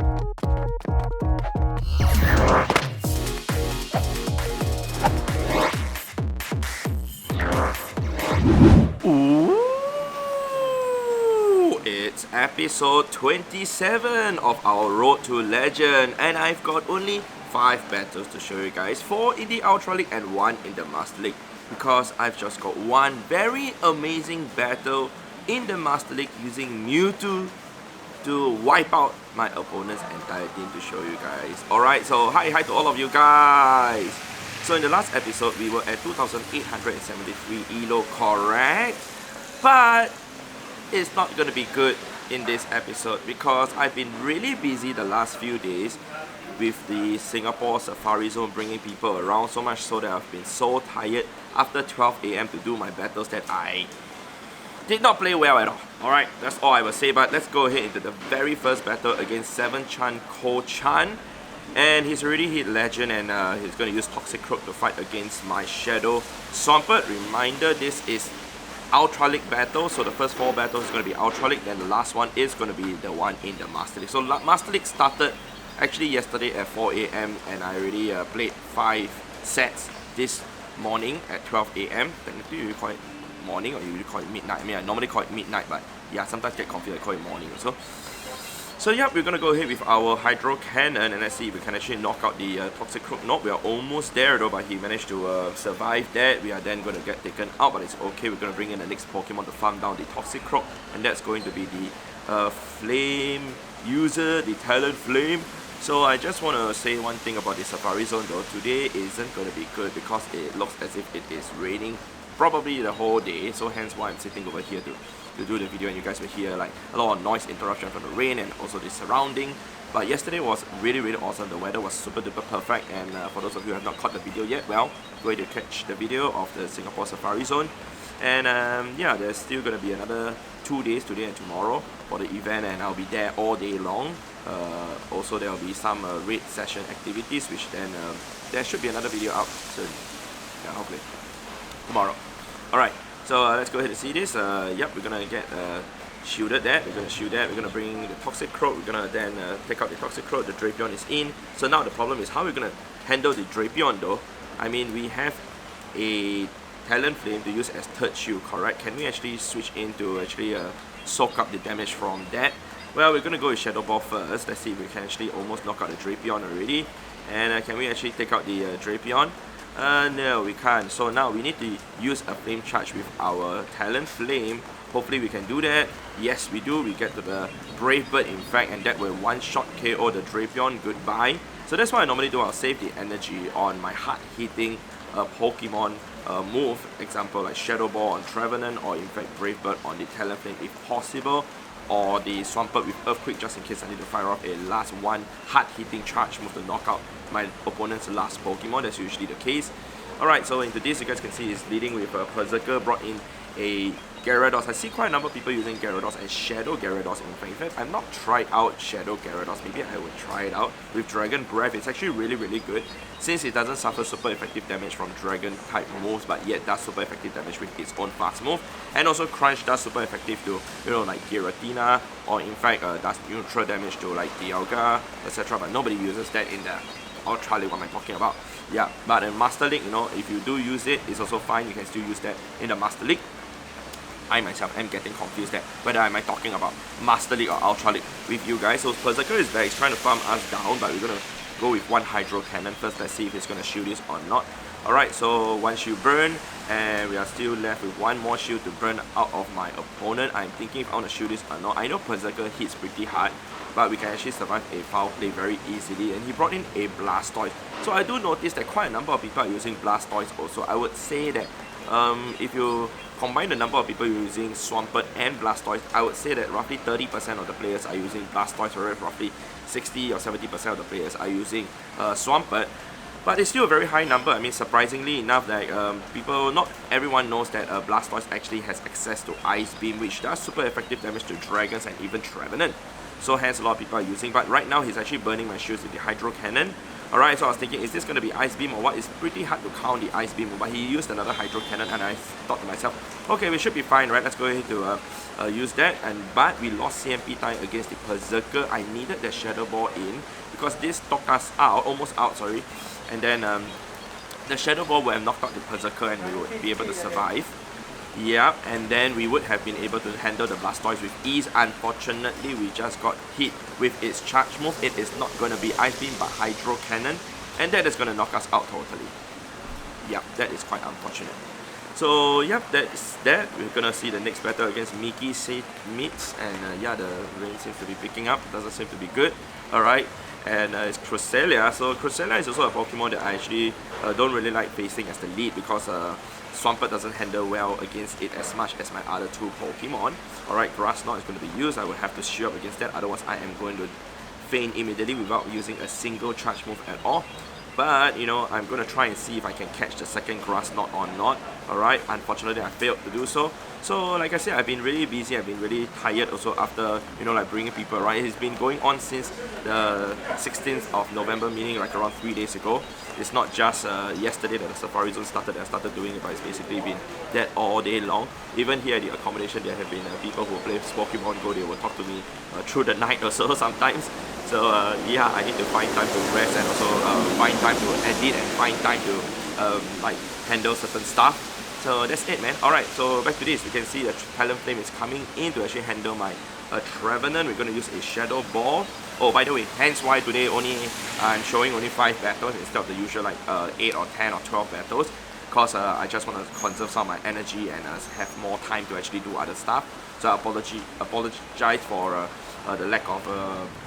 It's episode 27 of our Road to Legend, and I've got only 5 battles to show you guys, 4 in the Ultra League and 1 in the Master League, because I've just got one very amazing battle in the Master League using Mewtwo to wipe out my opponent's entire team to show you guys. Alright, so hi to all of you guys. So in the last episode we were at 2873 elo, correct? But it's not gonna be good in this episode because I've been really busy the last few days with the Singapore Safari Zone, bringing people around so much so that I've been so tired after 12 AM to do my battles that I did not play well at all. Alright, that's all I will say, but let's go ahead into the very first battle against 7-Chan Ko-Chan. And he's already hit Legend, and he's going to use Toxic Croak to fight against my Shadow Swampert. Reminder, this is Ultra League battle, so the first 4 battles is going to be Ultra League, then the last one is going to be the one in the Master League. So Master League started actually yesterday at 4 AM, and I already played 5 sets this morning at 12 AM. Technically you call it morning, or you call it midnight. I mean, I normally call it midnight, but yeah, sometimes get confused, I call it morning also. So yeah, we're gonna go ahead with our Hydro Cannon, and let's see if we can actually knock out the Toxic Croak. Nope, we are almost there though, but he managed to survive that. We are then gonna get taken out, but it's okay. We're gonna bring in the next Pokemon to farm down the Toxic Croak, and that's going to be the Flame user, the Talent Flame. So I just want to say one thing about the Safari Zone though. Today isn't going to be good because it looks as if it is raining probably the whole day, so hence why I'm sitting over here to do the video, and you guys will hear like a lot of noise interruption from the rain and also the surrounding. But yesterday was really awesome. The weather was super duper perfect, and for those of you who have not caught the video yet, well, go ahead to catch the video of the Singapore Safari Zone. And yeah, there's still going to be another 2 days, today and tomorrow, for the event, and I'll be there all day long. Also there will be some raid session activities, which then there should be another video out soon. Yeah, hopefully tomorrow. Alright, so let's go ahead and see this. Yep, we're gonna get shielded that. We're gonna shield that. We're gonna bring the Toxic Croak. We're gonna then take out the Toxic Croak. The Drapion is in. So now the problem is how we're gonna handle the Drapion though. I mean, we have a Talent Flame to use as third shield, correct? Can we actually switch in to actually soak up the damage from that? Well, we're gonna go with Shadow Ball first. Let's see if we can actually almost knock out the Drapion already. And can we actually take out the Drapion? No, we can't. So now we need to use a Flame Charge with our Talent Flame. Hopefully we can do that. Yes, we do. We get to the Brave Bird, in fact, and that will one-shot KO the Drapion. Goodbye. So that's what I normally do. I'll save the energy on my hard-hitting Pokemon move. Example like Shadow Ball on Trevenant, or in fact Brave Bird on the Talent Flame if possible. Or the Swampert with Earthquake, just in case I need to fire off a last one hard-hitting charge move to knock out my opponent's last Pokemon. That's usually the case. Alright, so into this, you guys can see is leading with a Berserker, brought in a Gyarados. I see quite a number of people using Gyarados and Shadow Gyarados. In fact, I've not tried out Shadow Gyarados. Maybe I would try it out with Dragon Breath. It's actually really good, since it doesn't suffer super effective damage from Dragon type moves, but yet does super effective damage with its own fast move. And also Crunch does super effective to, you know, like Giratina, or in fact does neutral damage to like Dialga, etc. But nobody uses that in the Ultra League. What am I talking about? Yeah, but in Master League, you know, if you do use it, it's also fine. You can still use that in the Master League. I myself am getting confused that whether am I talking about Master League or Ultra League with you guys. So Berserker is back. He's trying to farm us down, but we're gonna go with one Hydro Cannon first. Let's see if he's gonna shield this or not. Alright, so one shield burn, and we are still left with one more shield to burn out of my opponent. I'm thinking if I want to shield this or not. I know Berserker hits pretty hard, but we can actually survive a foul play very easily, and he brought in a Blastoise. So I do notice that quite a number of people are using Blastoise also. I would say that if you combine the number of people using Swampert and Blastoise, I would say that roughly 30% of the players are using Blastoise, whereas roughly 60 or 70% of the players are using Swampert. But it's still a very high number. I mean, surprisingly enough, that not everyone knows that Blastoise actually has access to Ice Beam, which does super effective damage to Dragons and even Trevenant. So hence a lot of people are using, but right now he's actually burning my shields with the Hydro Cannon. Alright, so I was thinking, is this going to be Ice Beam or what? It's pretty hard to count the Ice Beam, but he used another Hydro Cannon, and I thought to myself, okay, we should be fine, right? Let's go ahead to use that. But we lost CMP time against the Berserker. I needed the Shadow Ball in because this knocked us out, almost out, sorry. And then the Shadow Ball would have knocked out the Berserker and we would be able to survive. Yep, and then we would have been able to handle the Blastoise with ease. Unfortunately, we just got hit with its charge move. It is not going to be Ice Beam but Hydro Cannon, and that is going to knock us out totally. Yep, that is quite unfortunate. So yep, that's that. We're going to see the next battle against Mickey Meets, and yeah, the rain seems to be picking up. Doesn't seem to be good. Alright, and it's Cresselia. So Cresselia is also a Pokemon that I actually don't really like facing as the lead because Swampert doesn't handle well against it as much as my other two Pokemon. Alright, Grass Knot is going to be used. I will have to shield up against that, otherwise I am going to faint immediately without using a single charge move at all. But, you know, I'm going to try and see if I can catch the second Grass Knot or not. Alright, unfortunately I failed to do so. So, like I said, I've been really busy, I've been really tired also after, you know, like bringing people around. It's been going on since the 16th of November, meaning like around 3 days ago. It's not just yesterday that the Safari Zone started that I started doing it, but it's basically been that all day long. Even here at the accommodation, there have been people who play Pokemon GO, they will talk to me through the night or so sometimes. So yeah, I need to find time to rest and also find time to edit and find time to like handle certain stuff. So that's it, man. Alright, so back to this. You can see the Talonflame is coming in to actually handle my Trevenant. We're going to use a Shadow Ball. Oh, by the way, hence why today I'm showing only 5 battles instead of the usual like 8 or 10 or 12 battles. Because I just want to conserve some of my energy and have more time to actually do other stuff. So I apologize for the lack of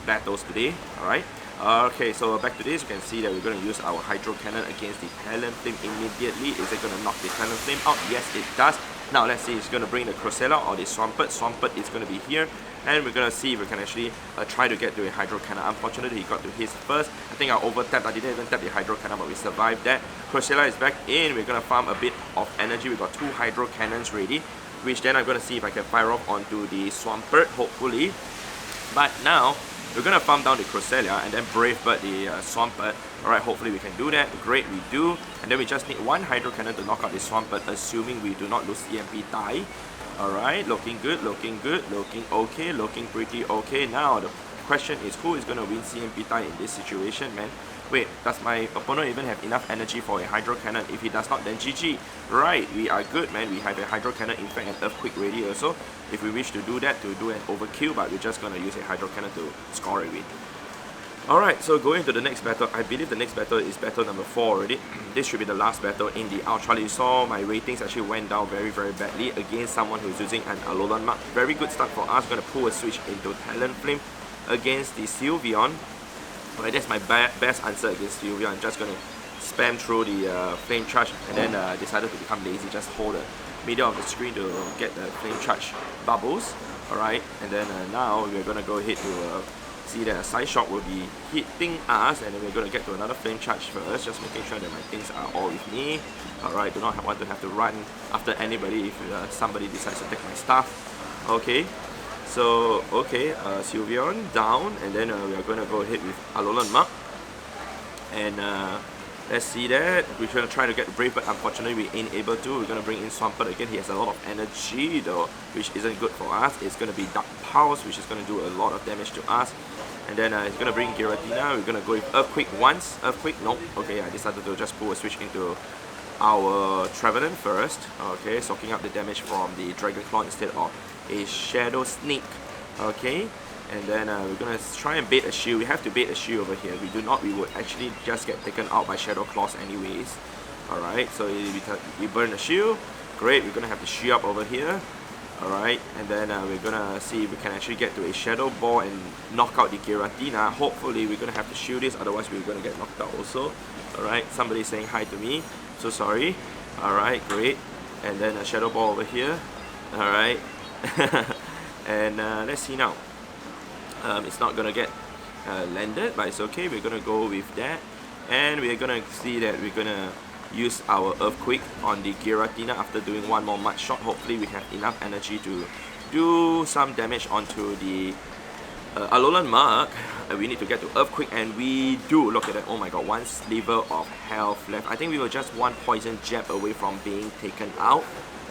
battles today. Alright. Okay, so back to this, you can see that we're going to use our Hydro Cannon against the Talonflame immediately. Is it going to knock the Talonflame out? Yes, it does. Now let's see, it's going to bring the Cresselia or the Swampert. Swampert is going to be here, and we're going to see if we can actually try to get to a Hydro Cannon. Unfortunately, he got to his first. I think I over-tapped. I didn't even tap the Hydro Cannon, but we survived that. Cresselia is back in. We're going to farm a bit of energy. We got 2 Hydro Cannons ready, which then I'm going to see if I can fire off onto the Swampert, hopefully. But now, we're going to farm down the Cresselia and then Brave Bird the Swampert. Alright, hopefully we can do that. Great, we do. And then we just need 1 Hydro Cannon to knock out the Swampert, assuming we do not lose EMP die. Alright, looking good, looking okay, looking pretty okay. Now, the question is, who is going to win CMP tie in this situation, man? Wait, does my opponent even have enough energy for a Hydro Cannon? If he does not, then GG. Right, we are good, man. We have a Hydro Cannon, in fact an Earthquake ready also, if we wish to do that, to do an overkill, but we're just going to use a Hydro Cannon to score a win. Alright, so going to the next battle, I believe the next battle is battle number 4 already. This should be the last battle in the Ultra League. You saw my ratings actually went down very badly against someone who's using an Alolan Mark. Very good start for us. Going to pull a switch into Talonflame against the Sylveon. Alright, that's my best answer against Sylveon. I'm just going to spam through the Flame Charge and then decided to become lazy. Just hold the middle of the screen to get the Flame Charge bubbles. Alright, and then now we're going to go ahead to see that a Side Shock will be hitting us, and then we're going to get to another Flame Charge first, just making sure that my things are all with me. Alright, do not want to have to run after anybody if somebody decides to take my stuff. Okay, so Sylveon down, and then we are going to go ahead with Alolan Mark. And let's see that. We're going to try to get Brave, but unfortunately we ain't able to. We're going to bring in Swampert again. He has a lot of energy though, which isn't good for us. It's going to be Dark Pulse, which is going to do a lot of damage to us. And then he's going to bring Giratina. We're going to go with Earthquake once. Earthquake, nope. Okay, I decided to just pull a switch into our Trevenant first. Okay, soaking up the damage from the Dragon Claw instead of a Shadow Sneak. Okay, and then we're going to try and bait a shield. We have to bait a shield over here. We do not, we would actually just get taken out by Shadow Claws anyways. Alright, so we burn the shield. Great, we're going to have the shield up over here. Alright, and then we're going to see if we can actually get to a Shadow Ball and knock out the Giratina. Hopefully we're going to have to shield this, otherwise we're going to get knocked out also. Alright, somebody's saying hi to me. So sorry. Alright, great. And then a Shadow Ball over here. Alright. And let's see now. It's not going to get landed, but it's okay. We're going to go with that. And we're going to see that we're going to use our Earthquake on the Giratina after doing one more Mud Shot. Hopefully we have enough energy to do some damage onto the Alolan Mark, we need to get to Earthquake, and we do. Look at that, oh my god, one sliver of health left. I think we were just one poison jab away from being taken out.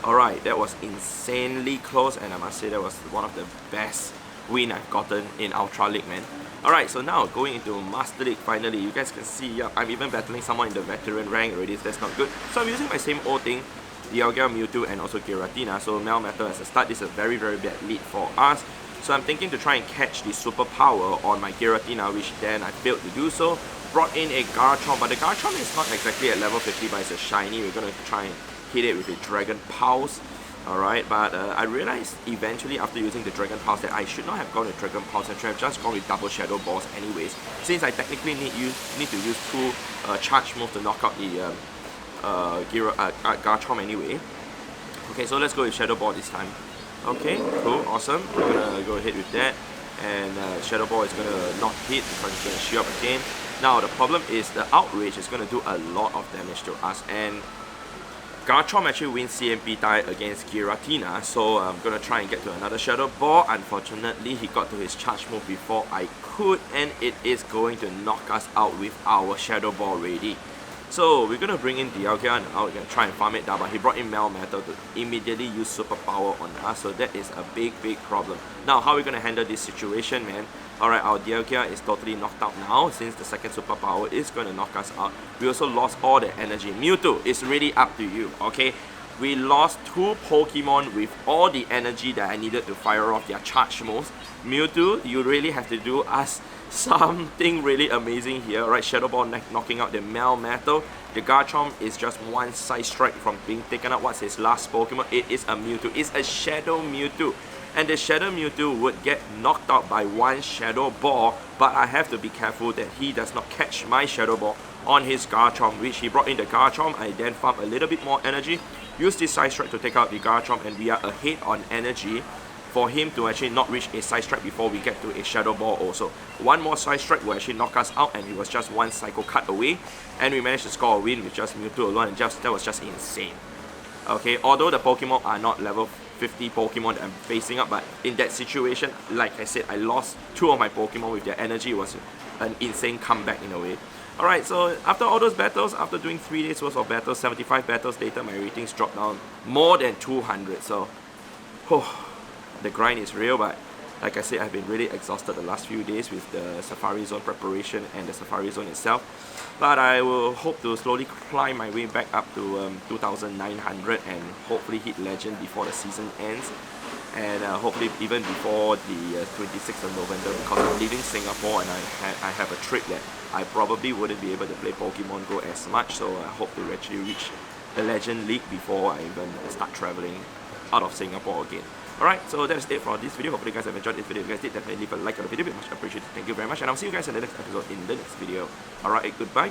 Alright, that was insanely close, and I must say that was one of the best win I've gotten in Ultra League, man. Alright, so now going into Master League finally, you guys can see, yeah, I'm even battling someone in the veteran rank already, so that's not good. So I'm using my same old thing, Dialga, Mewtwo, and also Giratina. So Melmetal as a start, this is a very bad lead for us. So I'm thinking to try and catch the superpower on my Giratina, which then I failed to do so. Brought in a Garchomp, but the Garchomp is not exactly at level 50, but it's a shiny. We're going to try and hit it with a Dragon Pulse. Alright, but I realized eventually after using the Dragon Pulse that I should not have gone with Dragon Pulse and should have just gone with double Shadow Balls anyways, since I technically need to use two charge moves to knock out the Garchomp anyway. Okay, so let's go with Shadow Ball this time. Okay, cool, awesome. We're gonna go ahead with that, and Shadow Ball is gonna not hit because it's gonna shield up again. Now the problem is the Outrage is gonna do a lot of damage to us, and Garchomp actually wins CMP tie against Giratina, so I'm gonna try and get to another Shadow Ball. Unfortunately, he got to his charge move before I could, and it is going to knock us out with our Shadow Ball ready. So we're gonna bring in Dialga now. We're gonna try and farm it down, but he brought in Melmetal to immediately use superpower on us, so that is a big problem. Now, how are we gonna handle this situation, man? Alright, our Dialga is totally knocked out now, since the second superpower is gonna knock us out. We also lost all the energy. Mewtwo, it's really up to you, okay? We lost two Pokemon with all the energy that I needed to fire off their charge moves. Mewtwo, you really have to do us something really amazing here, right? Shadow Ball knocking out the Melmetal. The Garchomp is just one side strike from being taken out. What's his last Pokemon? It is a Mewtwo. It's a Shadow Mewtwo. And the Shadow Mewtwo would get knocked out by one Shadow Ball, but I have to be careful that he does not catch my Shadow Ball on his Garchomp, which he brought in the Garchomp. I then farm a little bit more energy, use this side strike to take out the Garchomp, and we are ahead on energy for him to actually not reach a side strike before we get to a Shadow Ball also. One more side strike will actually knock us out, and he was just one Psycho Cut away, and we managed to score a win with just Mewtwo alone, and that was just insane. Okay, although the Pokemon are not level 50 Pokemon that I'm facing up, but in that situation, like I said, I lost two of my Pokemon with their energy. It was an insane comeback in a way. Alright, so after all those battles, after doing 3 days worth of battles, 75 battles later, my ratings dropped down more than 200, so the grind is real. But like I said, I've been really exhausted the last few days with the Safari Zone preparation and the Safari Zone itself. But I will hope to slowly climb my way back up to 2,900 and hopefully hit Legend before the season ends. And hopefully even before the 26th of November, because I'm leaving Singapore and I have a trip that I probably wouldn't be able to play Pokemon GO as much. So I hope to actually reach the Legend League before I even start traveling out of Singapore again. Alright, so that's it for this video. Hopefully you guys have enjoyed this video. If you guys did, definitely leave a like on the video. It'd be much appreciated. Thank you very much, and I'll see you guys in the next episode in the next video. Alright, goodbye.